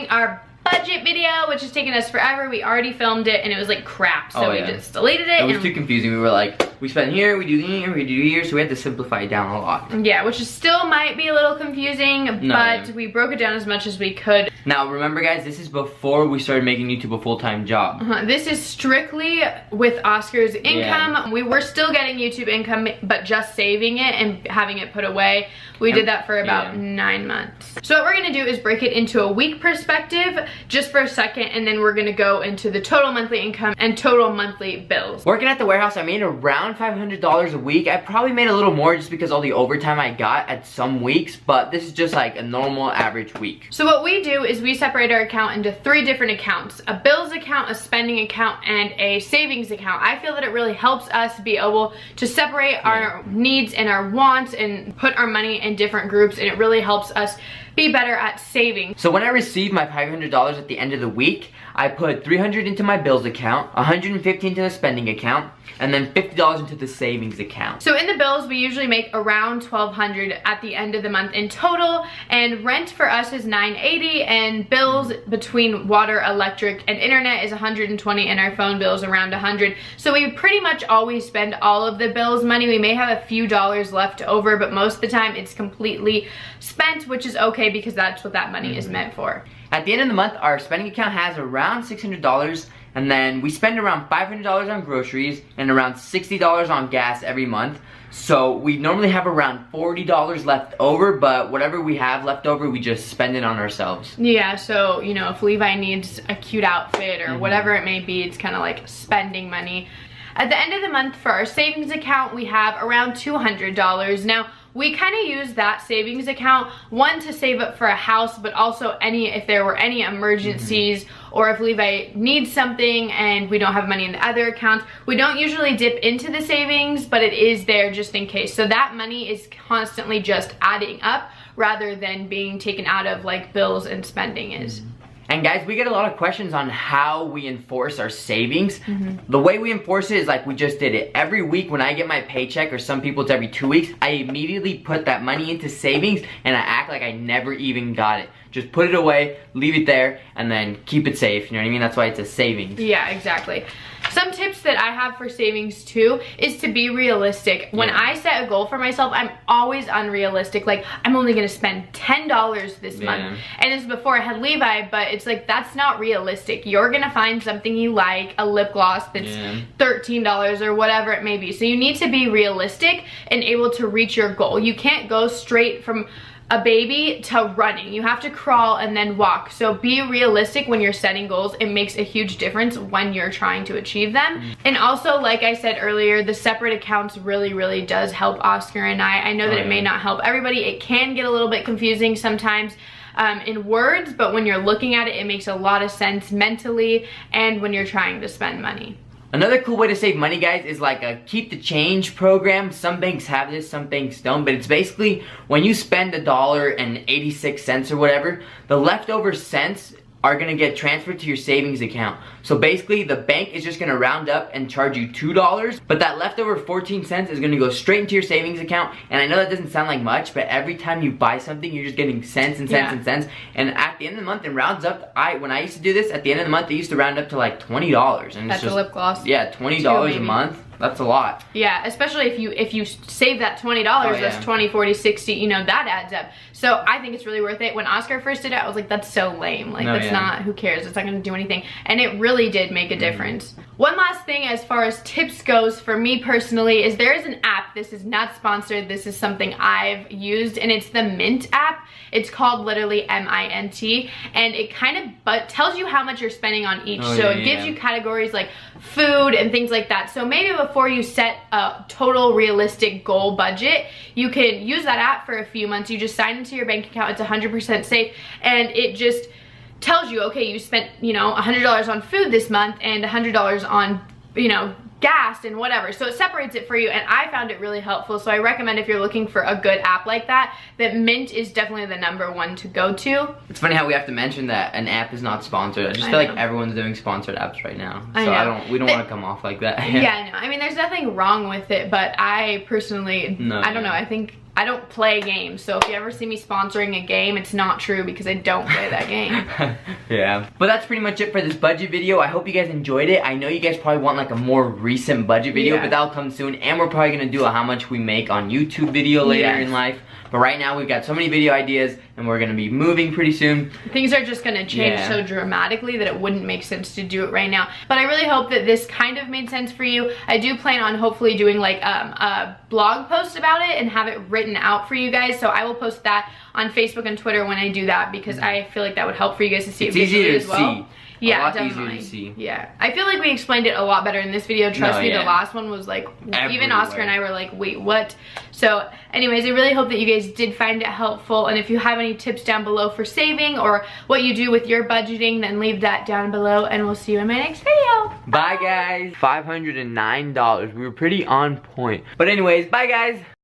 filming our budget video, which has taken us forever. We already filmed it and it was like crap, so we just deleted it. It was too confusing. We were like, we spend here, we do here, we do here, so we had to simplify it down a lot. Yeah, which is still might be a little confusing, but we broke it down as much as we could. Now remember guys, this is before we started making YouTube a full-time job. This is strictly with Oscar's income. We were still getting YouTube income, but just saving it and having it put away. We did that for about 9 months. So what we're gonna do is break it into a week perspective just for a second, and then we're gonna go into the total monthly income and total monthly bills. Working at the warehouse, I made around $500 a week. I probably made a little more just because all the overtime I got at some weeks, but this is just like a normal average week. So what we do is we separate our account into 3 different accounts: a bills account, a spending account, and a savings account. I feel that it really helps us be able to separate our needs and our wants and put our money in different groups, and it really helps us be better at saving. So when I receive my $500 at the end of the week, I put $300 into my bills account, $150 into the spending account, and then $50 into the savings account. So in the bills, we usually make around $1,200 at the end of the month in total, and rent for us is $980, and bills between water, electric, and internet is $120, and our phone bill is around $100. So we pretty much always spend all of the bills money. We may have a few dollars left over, but most of the time it's completely spent, which is okay because that's what that money is meant for. At the end of the month, our spending account has around $600, and then we spend around $500 on groceries and around $60 on gas every month. So we normally have around $40 left over, but whatever we have left over, we just spend it on ourselves. Yeah, so, you know, if Levi needs a cute outfit or whatever it may be, it's kind of like spending money. At the end of the month, for our savings account, we have around $200. Now, we kind of use that savings account, one, to save up for a house, but also if there were any emergencies, or if Levi needs something and we don't have money in the other accounts. We don't usually dip into the savings, but it is there just in case. So that money is constantly just adding up rather than being taken out of like bills and spending is. And guys, we get a lot of questions on how we enforce our savings. The way we enforce it is like we just did it. Every week when I get my paycheck, or some people it's every 2 weeks, I immediately put that money into savings and I act like I never even got it. Just put it away, leave it there, and then keep it safe, you know what I mean? That's why it's a savings. Yeah, exactly. Some tips that I have for savings too is to be realistic. When I set a goal for myself, I'm always unrealistic. Like, I'm only gonna spend $10 this month. And this is before I had Levi, but it's like, that's not realistic. You're gonna find something you like, a lip gloss that's $13 or whatever it may be. So you need to be realistic and able to reach your goal. You can't go straight from a baby to running. You have to crawl and then walk. So be realistic when you're setting goals. It makes a huge difference when you're trying to achieve them. And also, like I said earlier, the separate accounts really does help Oscar and I know that it may not help everybody. It can get a little bit confusing sometimes in words, but when you're looking at it, it makes a lot of sense mentally and when you're trying to spend money. Another cool way to save money, guys, is like a keep the change program. Some banks have this, some banks don't, but it's basically when you spend $1.86 or whatever, the leftover cents are gonna get transferred to your savings account. So basically the bank is just gonna round up and charge you $2, but that leftover 14 cents is gonna go straight into your savings account. And I know that doesn't sound like much, but every time you buy something, you're just getting cents and cents and cents. And at the end of the month, it rounds up. When I used to do this, at the end of the month, it used to round up to like $20. And that's it's just, a lip gloss. Yeah, $20 a month. That's a lot. Yeah, especially if you save that $20, that's 20, 40, 60, you know, that adds up. So I think it's really worth it. When Oscar first did it, I was like, that's so lame. Like, that's not, who cares? It's not gonna do anything. And it really did make a difference. One last thing as far as tips goes for me personally is there is an app. This is not sponsored. This is something I've used, and it's the Mint app. It's called literally M-I-N-T, and it kind of tells you how much you're spending on each. So it gives you categories like food and things like that. So maybe before you set a total realistic goal budget, you can use that app for a few months. You just sign into your bank account. It's 100% safe, and it just tells you, okay, you spent, you know, $100 on food this month and $100 on, you know, gas and whatever. So it separates it for you, and I found it really helpful. So I recommend, if you're looking for a good app like that, that Mint is definitely the #1 to go to. It's funny how we have to mention that an app is not sponsored. I just feel like everyone's doing sponsored apps right now. So we don't want to come off like that. Yeah, I know. I mean, there's nothing wrong with it, but I personally, I don't know, I think I don't play games, so if you ever see me sponsoring a game, it's not true because I don't play that game. Yeah. But that's pretty much it for this budget video. I hope you guys enjoyed it. I know you guys probably want like a more recent budget video, but that'll come soon. And we're probably gonna do a how much we make on YouTube video later in life. But right now we've got so many video ideas and we're gonna be moving pretty soon. Things are just gonna change so dramatically that it wouldn't make sense to do it right now. But I really hope that this kind of made sense for you. I do plan on hopefully doing like a blog post about it and have it written out for you guys. So I will post that on Facebook and Twitter when I do that because I feel like that would help for you guys to see it visually as well. Yeah, definitely. Easier to see. Yeah, I feel like we explained it a lot better in this video. Trust me, the last one was like, even Oscar and I were like, wait, what? So anyways, I really hope that you guys did find it helpful. And if you have any tips down below for saving or what you do with your budgeting, then leave that down below and we'll see you in my next video. Bye guys. $509. We were pretty on point. But anyways, bye guys.